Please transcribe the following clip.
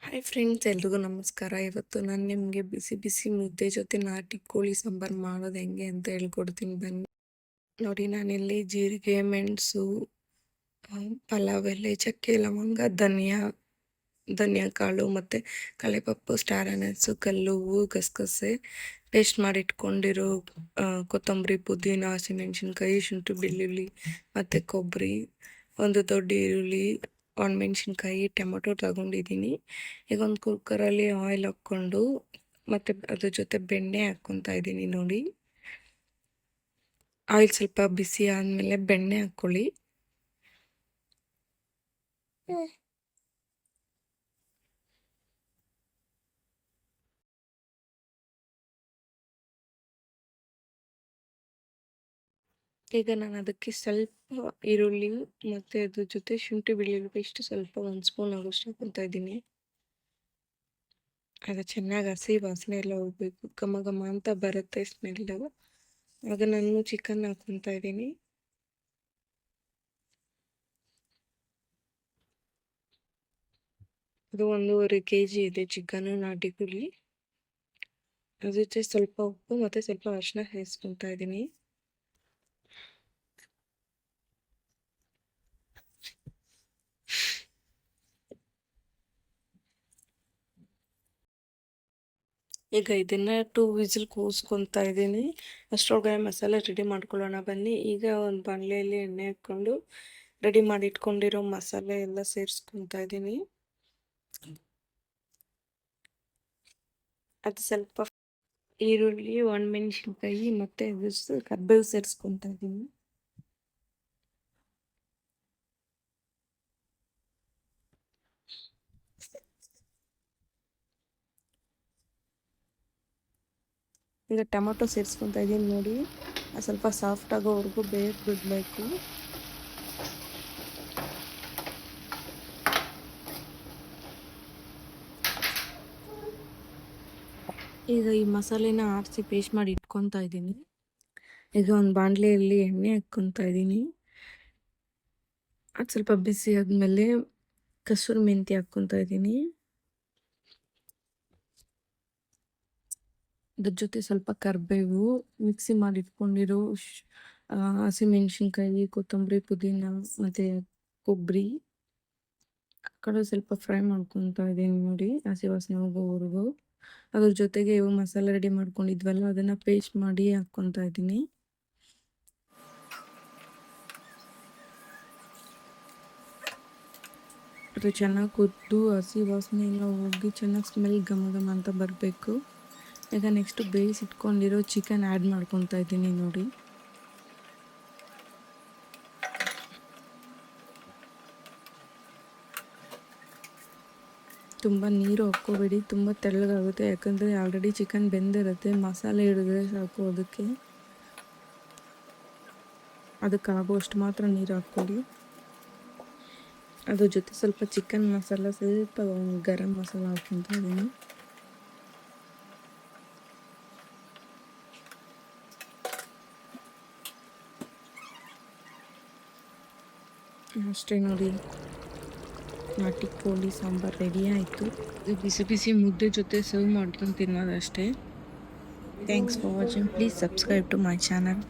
Hi friends, ಎಲ್ರಿಗೂ ನಮಸ್ಕಾರ. ಇವತ್ತು ನಾನು ನಿಮಗೆ ಬಿಸಿ ಬಿಸಿ ಮುದ್ದೆ ಜೊತೆ ನಾಟಿ ಕೋಳಿ ಸಾಂಬಾರು ಮಾಡೋದು ಹೆಂಗೆ ಅಂತ ಹೇಳ್ಕೊಡ್ತೀನಿ ಬನ್ನಿ. ನೋಡಿ, ನಾನಿಲ್ಲಿ ಜೀರಿಗೆ, ಮೆಣಸು, ಪಲಾವ್ ಎಲೆ, ಚಕ್ಕೆ, ಲವಂಗ, ಧನಿಯಾ ಕಾಳು ಮತ್ತು ಕಳೆಪಪ್ಪು, ಸ್ಟಾರ್ ಅನಸು, ಕಲ್ಲುವ್ವು, ಗಸಗಸೆ, ಪೇಸ್ಟ್ ಮಾಡಿ ಇಟ್ಕೊಂಡಿರೋ ಕೊತ್ತಂಬರಿ, ಪುದೀನ, ಹಸಿಮೆಣ್ಸಿನ್ಕಾಯಿ, ಶುಂಠಿ, ಬೆಳ್ಳುಳ್ಳಿ ಮತ್ತು ಕೊಬ್ಬರಿ, ಒಂದು ದೊಡ್ಡ ಈರುಳ್ಳಿ, ಒಣಮೆಣ್ಸಿನ್ಕಾಯಿ, ಟೊಮೊಟೊ ತಗೊಂಡಿದ್ದೀನಿ. ಈಗ ಒಂದು ಕುಕ್ಕರಲ್ಲಿ ಆಯಿಲ್ ಹಾಕ್ಕೊಂಡು ಮತ್ತು ಅದ್ರ ಜೊತೆ ಬೆಣ್ಣೆ ಹಾಕ್ಕೊತಾ ಇದ್ದೀನಿ. ನೋಡಿ, ಆಯಿಲ್ ಸ್ವಲ್ಪ ಬಿಸಿ ಆದಮೇಲೆ ಬೆಣ್ಣೆ ಹಾಕ್ಕೊಳ್ಳಿ. ಈಗ ನಾನು ಅದಕ್ಕೆ ಸ್ವಲ್ಪ ಈರುಳ್ಳಿ ಮತ್ತು ಅದ್ರ ಜೊತೆ ಶುಂಠಿ ಬೆಳ್ಳುಳ್ಳಿ ಪೇಸ್ಟ್ ಸ್ವಲ್ಪ 1 ಸ್ಪೂನ್ ಆಗೋಷ್ಟು ಹಾಕ್ಕೊತಾ ಇದ್ದೀನಿ. ಅದು ಚೆನ್ನಾಗಿ ಹಸಿ ವಾಸನೆ ಎಲ್ಲ ಹೋಗ್ಬೇಕು, ಘಮ ಘಮ ಅಂತ ಬರುತ್ತೆ ಸ್ಮೆಲ್ಲು. ಆಗ ನಾನು ಚಿಕನ್ ಹಾಕ್ಕೊತಾ ಇದ್ದೀನಿ. ಅದು 1.5 kg ಇದೆ ಚಿಕನ್ನು, ನಾಟಿ ಕೋಳಿ. ಅದ್ರ ಜೊತೆ ಸ್ವಲ್ಪ ಉಪ್ಪು ಮತ್ತು ಸ್ವಲ್ಪ ಅರಿಶಿನ ಸೇರಿಸ್ಕೊತಾ ಇದ್ದೀನಿ. ಈಗ ಇದನ್ನು 2 ವಿಸಿಲ್ ಕೂಗಿಸ್ಕೊತಾ ಇದ್ದೀನಿ. ಅಷ್ಟರೊಳಗೆ ಮಸಾಲೆ ರೆಡಿ ಮಾಡ್ಕೊಳ್ಳೋಣ ಬನ್ನಿ. ಈಗ ಒಂದು ಬಾಣಲೆಯಲ್ಲಿ ಎಣ್ಣೆ ಹಾಕ್ಕೊಂಡು ರೆಡಿ ಮಾಡಿ ಇಟ್ಕೊಂಡಿರೋ ಮಸಾಲೆ ಎಲ್ಲ ಸೇರಿಸ್ಕೊತಾ ಇದ್ದೀನಿ. ಅದು ಸ್ವಲ್ಪ ಈರುಳ್ಳಿ, ಒಣಮೆಣ್ಸಿನ್ಕಾಯಿ ಮತ್ತು ಕರ್ಬೇವು ಸೇರಿಸ್ಕೊತಾ ಇದ್ದೀನಿ. ಈಗ ಟೊಮೊಟೊ ಸೇರಿಸ್ಕೊತಾ ಇದ್ದೀನಿ. ನೋಡಿ, ಸ್ವಲ್ಪ ಸಾಫ್ಟ್ ಆಗೋವರೆಗೂ ಬೇಯಕ್ಕೆ ಬಿಡಬೇಕು. ಈಗ ಈ ಮಸಾಲೆನ ಆರಿಸಿ ಪೇಸ್ಟ್ ಮಾಡಿ ಇಟ್ಕೊತಾ ಇದ್ದೀನಿ. ಈಗ ಒಂದು ಬಾಣಲೆಯಲ್ಲಿ ಎಣ್ಣೆ ಹಾಕ್ಕೊತಾ ಇದ್ದೀನಿ. ಅದು ಸ್ವಲ್ಪ ಬಿಸಿ ಆದಮೇಲೆ ಕಸೂರಿ ಮೆಂತ್ಯ ಹಾಕ್ಕೊತಾ ಇದ್ದೀನಿ. ಅದ್ರ ಜೊತೆ ಸ್ವಲ್ಪ ಕರಿಬೇವು, ಮಿಕ್ಸಿ ಮಾಡಿ ಇಟ್ಕೊಂಡಿರೋ ಹಸಿಮೆಣ್ಸಿನ್ಕಾಯಿ, ಕೊತ್ತಂಬರಿ, ಪುದೀನ ಮತ್ತು ಕೊಬ್ಬರಿ ಕಡೆ ಸ್ವಲ್ಪ ಫ್ರೈ ಮಾಡ್ಕೊತಾ ಇದ್ದೀನಿ. ನೋಡಿ, ಹಸಿ ವಾಸನೆ ಹೋಗೋವರೆಗೂ. ಅದ್ರ ಜೊತೆಗೆ ಇವು ಮಸಾಲೆ ರೆಡಿ ಮಾಡ್ಕೊಂಡಿದ್ವಲ್ಲ, ಅದನ್ನು ಪೇಸ್ಟ್ ಮಾಡಿ ಹಾಕ್ಕೊತಾ ಇದ್ದೀನಿ. ಅದು ಚೆನ್ನಾಗಿ ಕುದ್ದು ಹಸಿ ವಾಸನೆ ಎಲ್ಲ ಹೋಗಿ ಚೆನ್ನಾಗಿ ಸ್ಮೆಲ್ ಘಮ ಘಮ ಅಂತ ಬರಬೇಕು. ಈಗ ನೆಕ್ಸ್ಟು ಬೇಯಿಸಿಟ್ಕೊಂಡಿರೋ ಚಿಕನ್ ಆ್ಯಡ್ ಮಾಡ್ಕೊತಾ ಇದ್ದೀನಿ. ನೋಡಿ, ತುಂಬ ನೀರು ಹಾಕ್ಕೋಬೇಡಿ, ತುಂಬ ತೆಳ್ಳಗಾಗುತ್ತೆ. ಯಾಕಂದರೆ ಆಲ್ರೆಡಿ ಚಿಕನ್ ಬೆಂದಿರುತ್ತೆ, ಮಸಾಲೆ ಹಿಡಿದ್ರೆ ಸಾಕು. ಅದಕ್ಕಾಗುವಷ್ಟು ಮಾತ್ರ ನೀರು ಹಾಕ್ಕೊಳ್ಳಿ. ಅದ್ರ ಜೊತೆ ಸ್ವಲ್ಪ ಚಿಕನ್ ಮಸಾಲ, ಸ್ವಲ್ಪ ಗರಂ ಮಸಾಲ ಹಾಕ್ಕೊತಾ ಇದ್ದೀನಿ. ಅಷ್ಟೇ ನೋಡಿ, ನಾಟಿ ಕೋಳಿ ಸಾಂಬಾರು ರೆಡಿ ಆಯಿತು. ಬಿಸಿ ಬಿಸಿ ಮುದ್ದೆ ಜೊತೆ ಸರ್ವ್ ಮಾಡ್ಕೊಂಡು ತಿನ್ನೋದಷ್ಟೇ. Thanks for watching. Please subscribe to my channel.